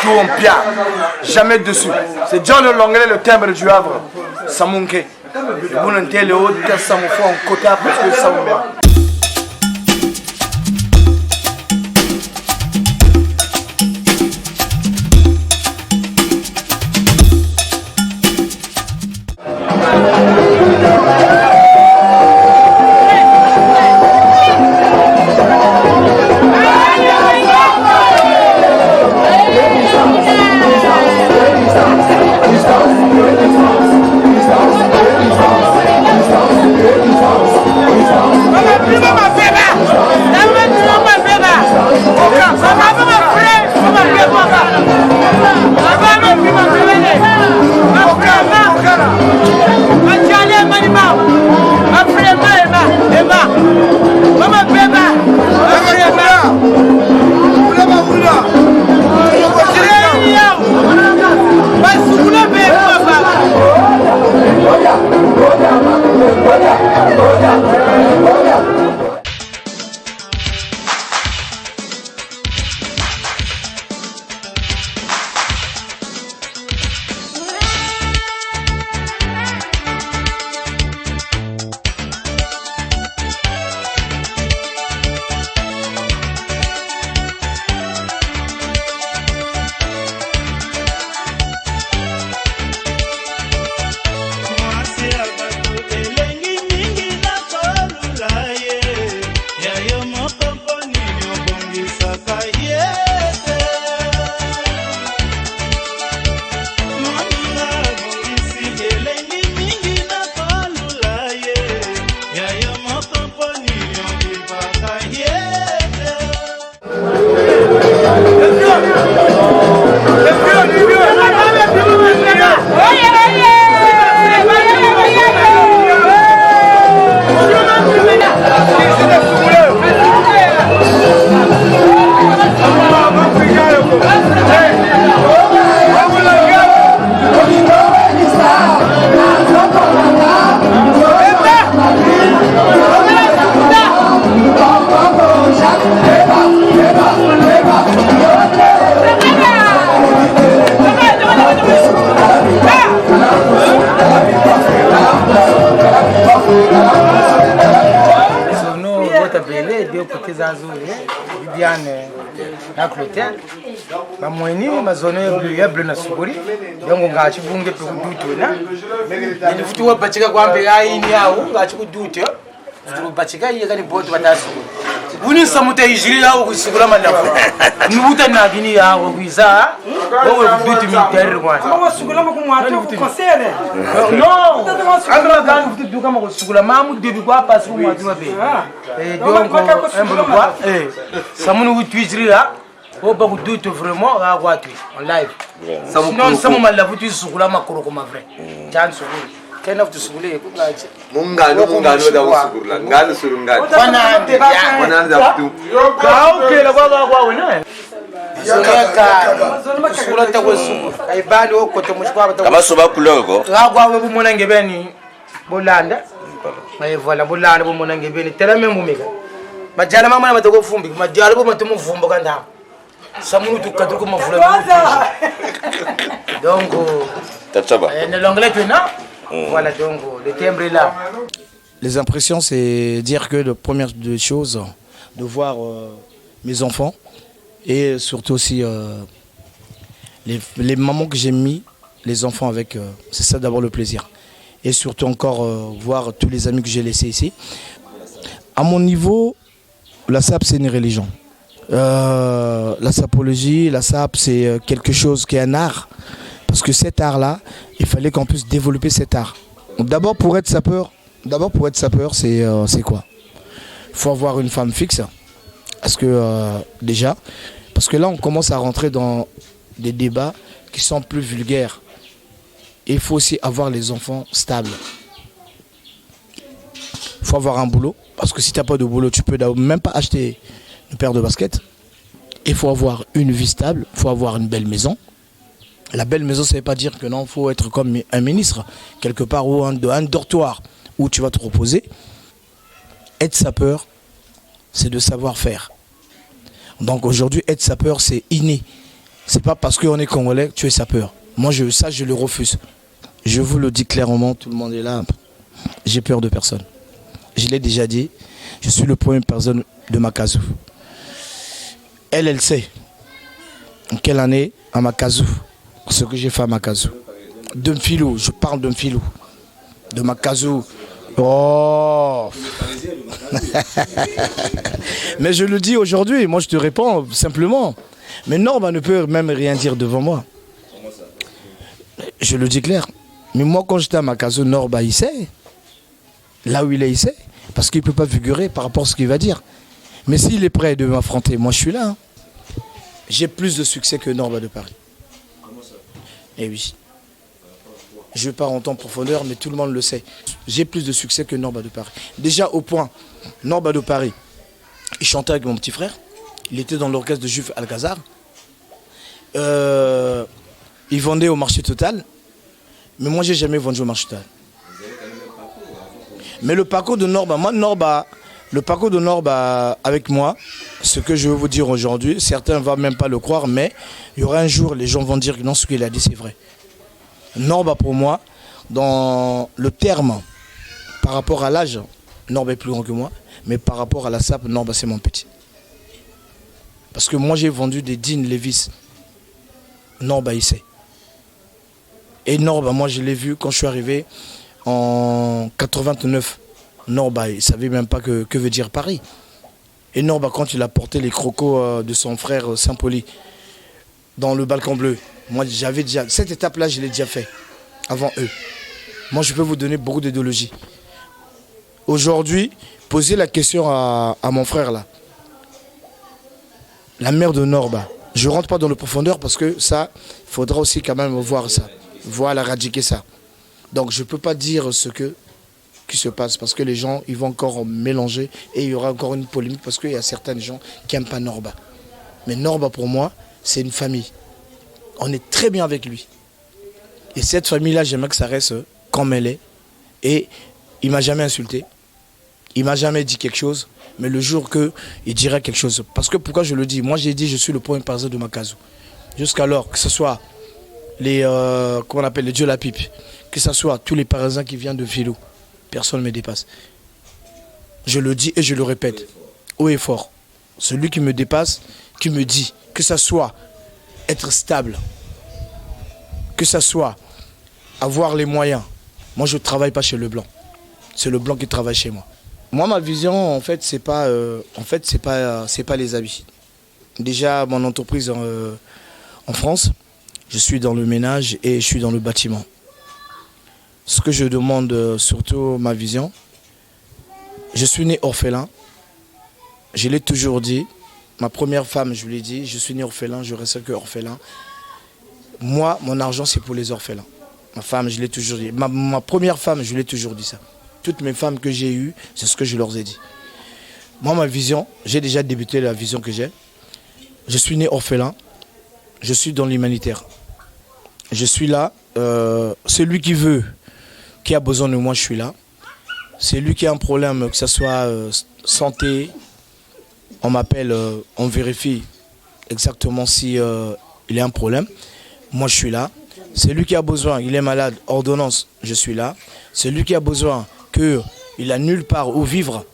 tourne bien, jamais dessus. C'est John Longley, le timbre du Havre. Samunke. Vous n'entendez le haut, ça me fait un côté parce que ça me met. Bamweni mazone ya blena suguri yango ngachi bunge kudutuna ndi futu wabachika kwambe ayini yawo ngachi kudutyo futu bachika yega ni bodo batasu uni samute ijiri yawo kusugura malafu nubuta nagini yawo kwiza wowe kuduti militaire kwanza kama sugula makumwatu kukosere no andra kan futu duka makusugula mamu debi kwa pasu mwatu wabe donc embolo kwa samunu witwijiri ya on va vous dire vraiment à quoi tu en live. Sinon, ça m'a la foutu sur la macro comme vrai. Tiens, sur vous. Qu'est-ce que tu soules? Mungano da usurla. Ngano surungano. Wananda tu. Kau ke la kwa wena. Saka. Sula ta kwa su. Ai bali o kote mushwa ta. Kama soba kuloko. Kwa we bumona ngebeni. Bolanda. Ai voilà bolanda bumona ngebeni. Tela membu meka. Majala mama na batoko fumbi. Majala bo matumu fumbo kanda. Donc, l'anglais voilà, donc le timbre est là. Les impressions, c'est dire que la première des choses, de voir mes enfants et surtout aussi les mamans que j'ai mis, les enfants avec, c'est ça d'abord le plaisir. Et surtout encore voir tous les amis que j'ai laissés ici. À mon niveau, la SAP c'est une religion. La sapologie, la SAP, c'est quelque chose qui est un art. Parce que cet art-là, il fallait qu'on puisse développer cet art. D'abord, pour être sapeur, c'est quoi? Il faut avoir une femme fixe. Parce que déjà, parce que là, on commence à rentrer dans des débats qui sont plus vulgaires. Et il faut aussi avoir les enfants stables. Il faut avoir un boulot. Parce que si tu n'as pas de boulot, tu peux même pas acheter une paire de baskets. Il faut avoir une vie stable, il faut avoir une belle maison. La belle maison, ça ne veut pas dire que non, il faut être comme un ministre, quelque part, ou un dortoir où tu vas te reposer. Être sapeur, c'est de savoir faire. Donc aujourd'hui, être sapeur, c'est inné. C'est pas parce qu'on est Congolais que tu es sapeur. Moi, ça, je le refuse. Je vous le dis clairement, tout le monde est là. J'ai peur de personne. Je l'ai déjà dit, je suis le premier personne de Makazu. Elle sait en quelle année à Makazu, ce que j'ai fait à Makazu. De Mfilou, je parle de Mfilou. De Makazu. Oh. Mais je le dis aujourd'hui, moi je te réponds simplement. Mais Norba ne peut même rien dire devant moi. Je le dis clair. Mais moi quand j'étais à Makazu, Norba il sait. Là où il est, il sait. Parce qu'il ne peut pas figurer par rapport à ce qu'il va dire. Mais s'il est prêt de m'affronter, moi je suis là. Hein. J'ai plus de succès que Norba de Paris. Et oui. Je ne vais pas rentrer en profondeur, mais tout le monde le sait. J'ai plus de succès que Norba de Paris. Déjà au point, Norba de Paris, il chantait avec mon petit frère. Il était dans l'orchestre de Juif Alcazar. Il vendait au marché total. Mais moi, je n'ai jamais vendu au marché total. Mais le parcours de Norba, le parcours de Norba avec moi, ce que je veux vous dire aujourd'hui, certains ne vont même pas le croire, mais il y aura un jour, les gens vont dire que non, ce qu'il a dit, c'est vrai. Norba pour moi, dans le terme, par rapport à l'âge, Norba est plus grand que moi, mais par rapport à la SAP, Norba c'est mon petit. Parce que moi j'ai vendu des Dean Levis, Norba il sait. Et Norba, moi je l'ai vu quand je suis arrivé en 89. Norba, il ne savait même pas que veut dire Paris. Et Norba, quand il a porté les crocos de son frère Saint-Poli dans le balcon bleu, moi j'avais déjà, cette étape-là je l'ai déjà fait, avant eux. Moi je peux vous donner beaucoup d'idéologie. Aujourd'hui, posez la question à mon frère là. La mère de Norba. Je ne rentre pas dans le profondeur parce que ça, il faudra aussi quand même voir ça. Voir éradiquer ça. Donc je ne peux pas dire ce qui se passe parce que les gens ils vont encore mélanger et il y aura encore une polémique parce qu'il y a certains gens qui n'aiment pas Norba. Mais Norba pour moi, c'est une famille. On est très bien avec lui. Et cette famille-là, j'aimerais que ça reste comme elle est. Et il ne m'a jamais insulté. Il ne m'a jamais dit quelque chose. Mais le jour qu'il dirait quelque chose. Parce que pourquoi je le dis? Moi, j'ai dit je suis le premier partenaire de Makazu. Jusqu'alors, que ce soit les, comment on appelle, les Dieu la pipe, que ce soit tous les parisiens qui viennent de Filou, personne ne me dépasse. Je le dis et je le répète, haut et fort. Celui qui me dépasse, qui me dit, que ce soit être stable, que ce soit avoir les moyens. Moi, je ne travaille pas chez le blanc. C'est le blanc qui travaille chez moi. Moi, ma vision, en fait, c'est pas les habits. Déjà, mon entreprise en France, je suis dans le ménage et je suis dans le bâtiment. Ce que je demande, surtout ma vision, je suis né orphelin. Je l'ai toujours dit. Ma première femme, je lui ai dit, je suis né orphelin, je reste que orphelin. Moi, mon argent, c'est pour les orphelins. Ma femme, je l'ai toujours dit. Ma première femme, je lui ai toujours dit ça. Toutes mes femmes que j'ai eues, c'est ce que je leur ai dit. Moi, ma vision, j'ai déjà débuté la vision que j'ai. Je suis né orphelin. Je suis dans l'humanitaire. Je suis là. Celui qui veut, qui a besoin de moi, je suis là. C'est lui qui a un problème, que ce soit santé, on m'appelle, on vérifie exactement si il a un problème. Moi, je suis là. C'est lui qui a besoin, il est malade, ordonnance, je suis là. C'est lui qui a besoin qu'il a nulle part où vivre,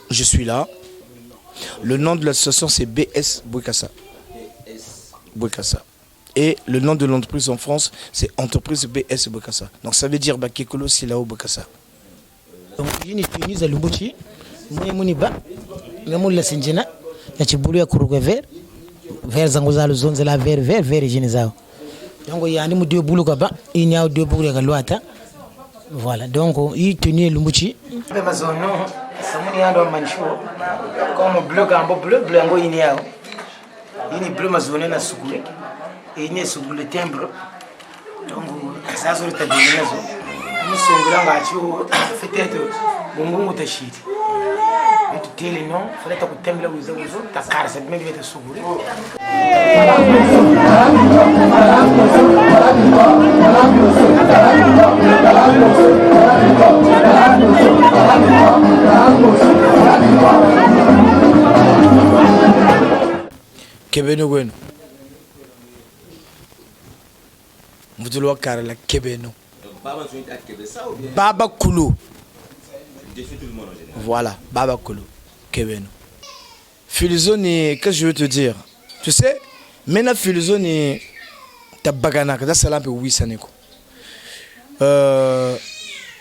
je suis là. Le nom de l'association, c'est BS Bouekassa. Bouekassa. Et le nom de l'entreprise en France, c'est entreprise BS Bouekassa. Donc ça veut dire Bakekolo Silao Bouekassa. Donc, je suis venu à Lumbuchi, je suis venu à Lumbuchi, je suis venu à Lumbuchi, vers Zangozalo zone la vers Genizao. Donc il y a deux boulots là-bas, il y a deux boulots là-bas. Voilà, donc il tenait Lumbuchi. Amazon, ça m'a dit à Manchou, comme bleu, bleu, il y a une bleu mazonné na Sougoulé, et il y a Sougoulé timbre. Donc ça a été bien. Nous sommes grands gâteaux, peut-être bon tachit. Mais tu t'es le nom, fallait que tu t'aimes là où ils ont ta carte, c'est même être Sougoulé. Kebeno Bueno. Mvutulwa Karla Kebeno. Baba Koulou. Voilà, Baba Koulou. Kebeno. Philosoni, qu'est-ce que je veux te dire? Tu sais, maintenant Philosoni, ta bagana, que ça peu oui ça n'est quoi.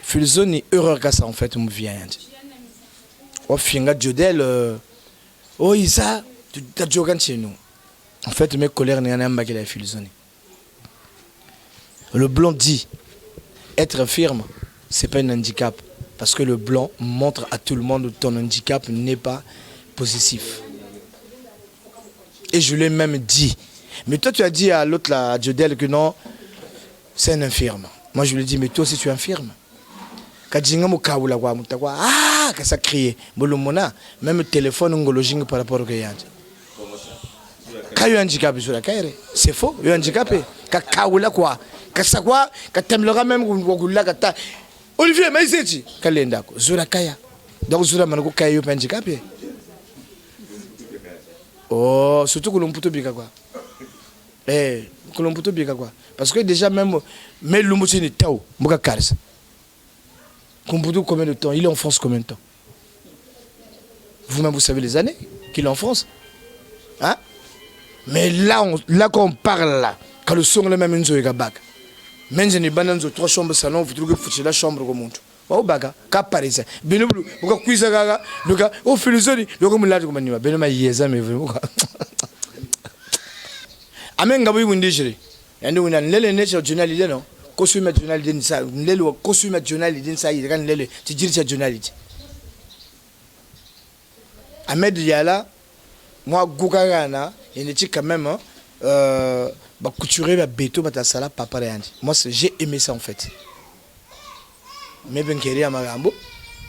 Philosoni, erreur que ça en fait me vient. Oh finga Jodel, oh Isa, tu as joué chez nous. En fait, mes colères n'y en a pas qui la Philosoni. Le blanc dit, être firme, c'est pas un handicap, parce que le blanc montre à tout le monde que ton handicap n'est pas positif. Et je l'ai même dit. Mais toi, tu as dit à l'autre, à Jodel, que non, c'est un infirme. Moi, je lui ai dit, mais toi aussi, tu es infirme. Ah, que ça crie. Même le téléphone, on a par rapport au Kayad. Quand il y a un handicap, c'est faux, il y a un handicap. Quoi. Même Olivier, mais c'est qui? Kalendako. Zura Kaya. Donc, Zura Manoko Kaya, il y a un handicap. Oh, surtout que l'on peut bien quoi. Que l'on peut bien quoi. Parce que déjà même l'humour est tao, moka karis. Kumputu combien de temps? Il est en France combien de temps? Vous-même vous savez les années qu'il est en France. Hein? Mais là quand on parle là, quand le son est même une zoé bac. Même si on a 3 chambres salon, vous trouvez que la chambre comme monte. Oh baga, cap parisien. Benoblu, pourquoi cuisa gaga, le gars, oh philosophe, le gars me l'a dit comme anima. Benoma yeza mais vraiment. Amen gabu windijiri. Yandi wina lele nature journaliste non. Costume journaliste ça, lele costume journaliste ça, il kan lele, tu dis c'est journaliste. Ahmed Yala, moi Gougagana, il était quand même bah couturer ba beto ba sala papa yandi. Moi j'ai aimé ça en fait. Mais ben keri amagambo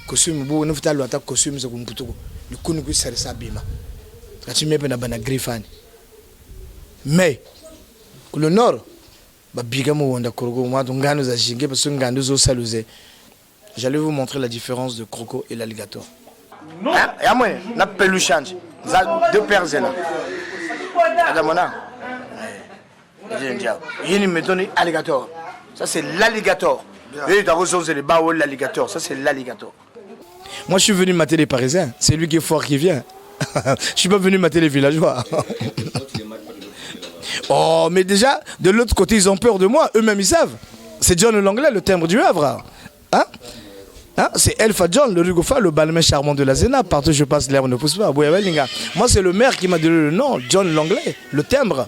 costume bo ne futalo ata costume se kumputuko le kunu ku serisa bima kati mebe na bana grifani mais le nord ba bigamo wonda krogo ma ngano za jinge parce que ngando zo saluze. J'allais vous montrer la différence de croco et l'alligator. Ya moi na pelu change za deux paires là adamona yini metoni alligator, ça c'est l'alligator. Et c'est l'alligator, ça c'est l'alligator. Moi je suis venu mater les Parisiens, c'est lui qui est fort qui vient. Je suis pas venu mater les villageois. Oh mais déjà, de l'autre côté ils ont peur de moi, eux-mêmes ils savent. C'est John l'anglais, le timbre du Havre. Hein? Hein? C'est Elfa John, le Rugofa, le balmain charmant de la Zéna. Partout où je passe, l'herbe ne pousse pas. Moi c'est le maire qui m'a donné le nom, John l'anglais, le timbre.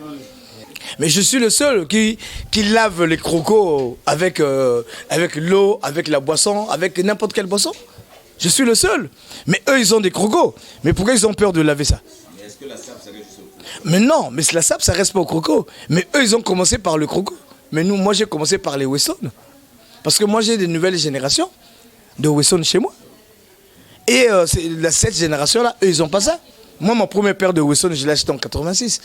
Mais je suis le seul qui lave les crocos avec l'eau, avec la boisson, avec n'importe quelle boisson. Je suis le seul. Mais eux, ils ont des crocos. Mais pourquoi ils ont peur de laver ça? Mais est-ce que la sable, ça reste juste au croco? Mais non, mais la sable, ça reste pas au croco. Mais eux, ils ont commencé par le croco. Mais nous, moi, j'ai commencé par les Wesson. Parce que moi, j'ai des nouvelles générations de Wesson chez moi. Et cette génération-là, eux, ils n'ont pas ça. Moi, mon premier paire de Wesson, je l'ai acheté en 86.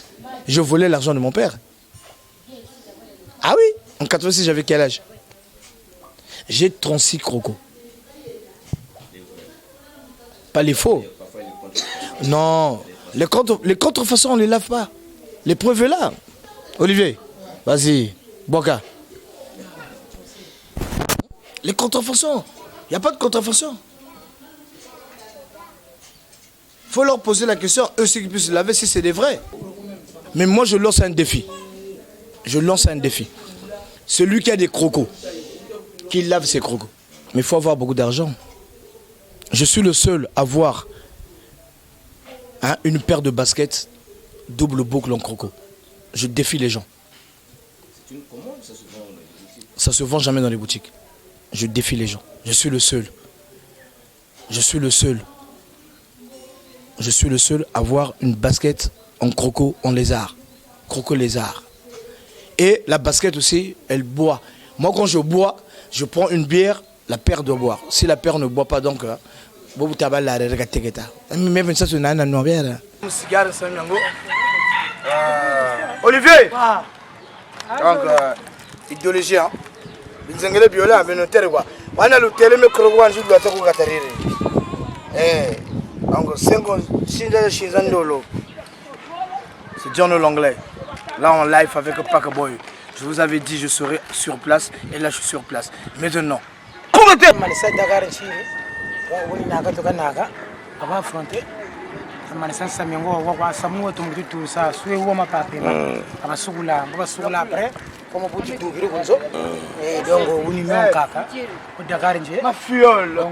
Je volais l'argent de mon père. Ah oui, en 86, j'avais quel âge? J'ai 36 crocos. Pas les faux. Non, les contrefaçons, on ne les lave pas. Les preuves là. Olivier, vas-y, Boka. Les contrefaçons, il n'y a pas de contrefaçon. Il faut leur poser la question, eux, ceux qui puissent laver, si c'est des vrais. Mais moi, je lance un défi. Je lance un défi. Celui qui a des crocos, qui lave ses crocos. Mais il faut avoir beaucoup d'argent. Je suis le seul à avoir une paire de baskets double boucle en croco. Je défie les gens. C'est une commande, ça se vend dans les boutiques? Ça se vend jamais dans les boutiques. Je défie les gens. Je suis le seul. Je suis le seul. Je suis le seul à avoir une basket en croco en lézard. Croco lézard. Et la basket aussi, elle boit. Moi, quand je bois, je prends une bière, la paire doit boire. Si la paire ne boit pas, donc, Olivier! Donc, idéologie, hein? Bizengele biola a venu quoi. On a le télé, mais que l'on joue de la tête au Qatariri. Donc, 5 ans, 6 ans, c'est John l'anglais. Là, en live avec Pac Boy. Je vous avais dit je serai sur place et là je suis sur place. Maintenant, ma fiole.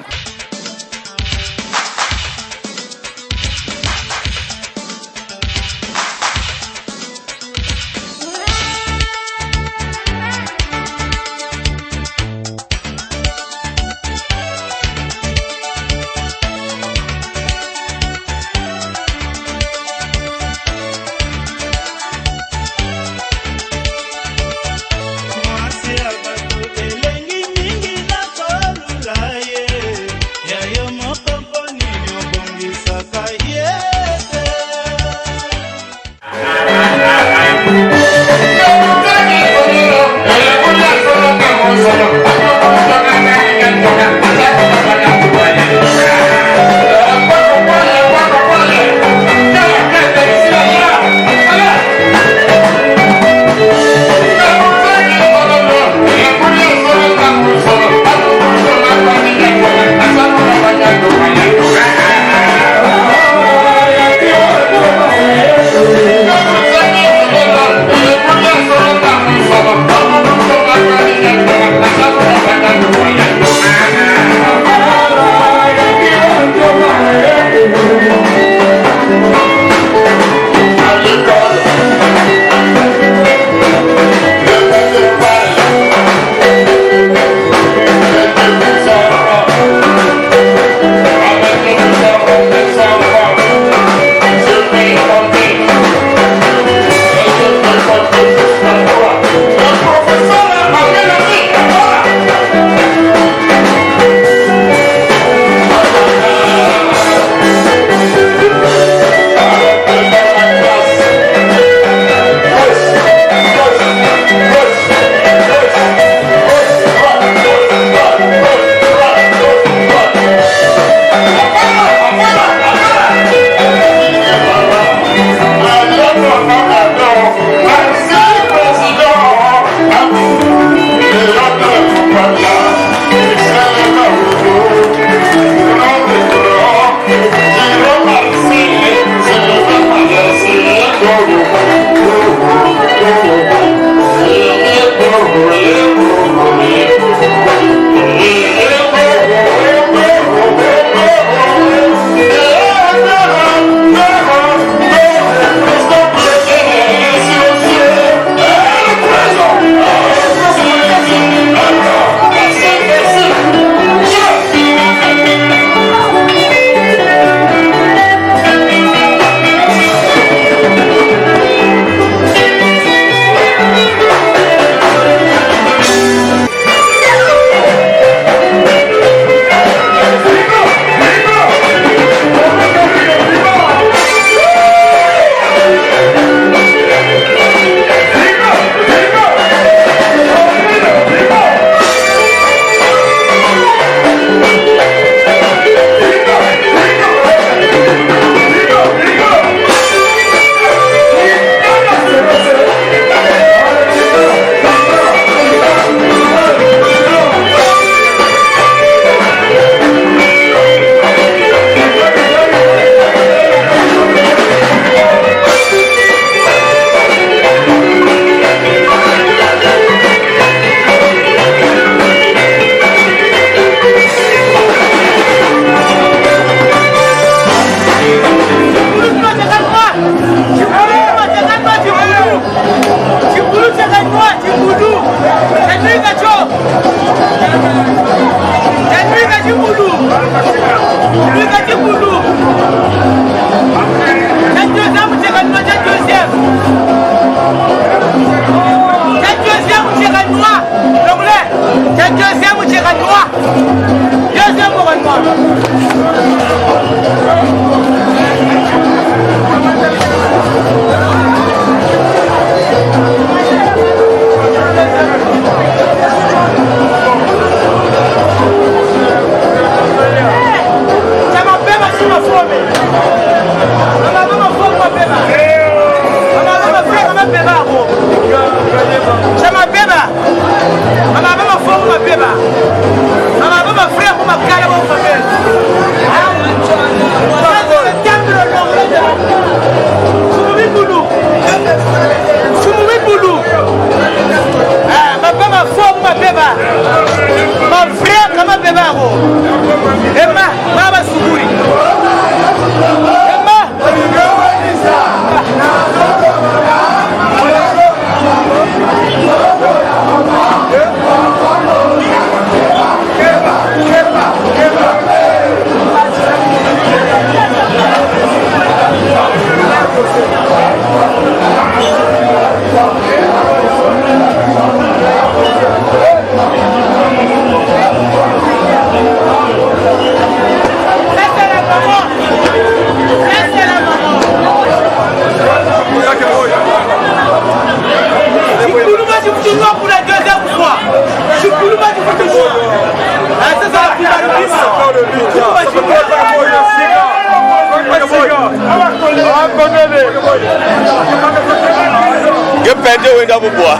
Que perdeu ainda vou boa.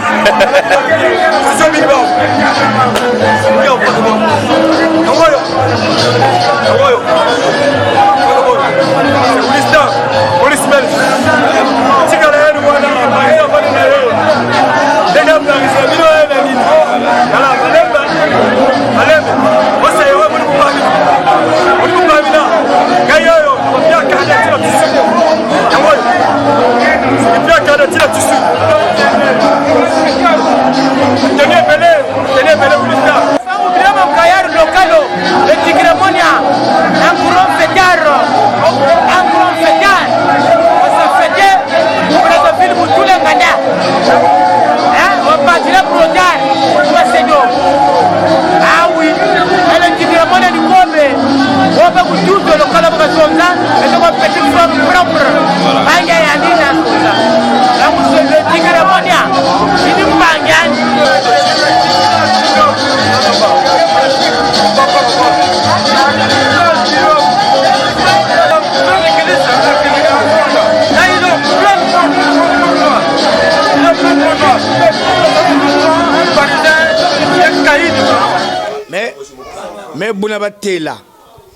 Mais Bounabate là,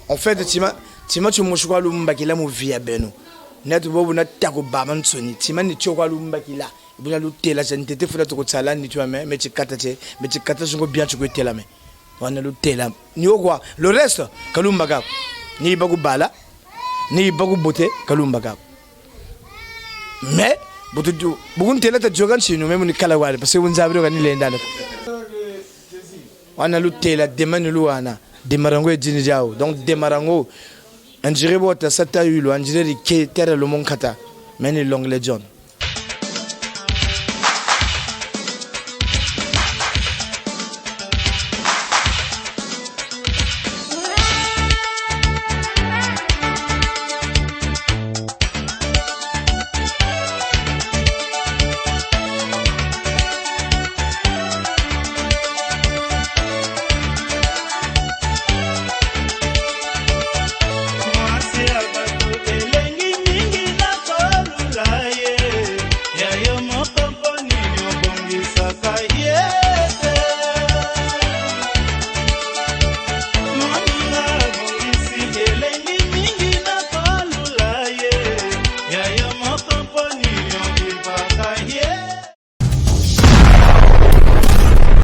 en fait, Tima tu me choisis l'umba qui l'a mouvi à Beno. Net bobu na tako baman soni. Tima ni chokwa l'umba qui l'a. Bouna l'outé la gente te fera trop salan ni tu as mais tu kata songo bien tu peux la mais. On a l'outé là. Ni au quoi? Le reste, kalumba gab. Ni bagu bala, ni bagu bote, kalumba gab. Mais beaucoup de la jogan chez nous même ni kalawale parce que vous avez regardé les indans. On a l'outé la demande louana. Demarango et Djinjao. Donc Demarango, un dirait que ça t'a eu, un dirait que terre le mon kata, mais l'anglais John.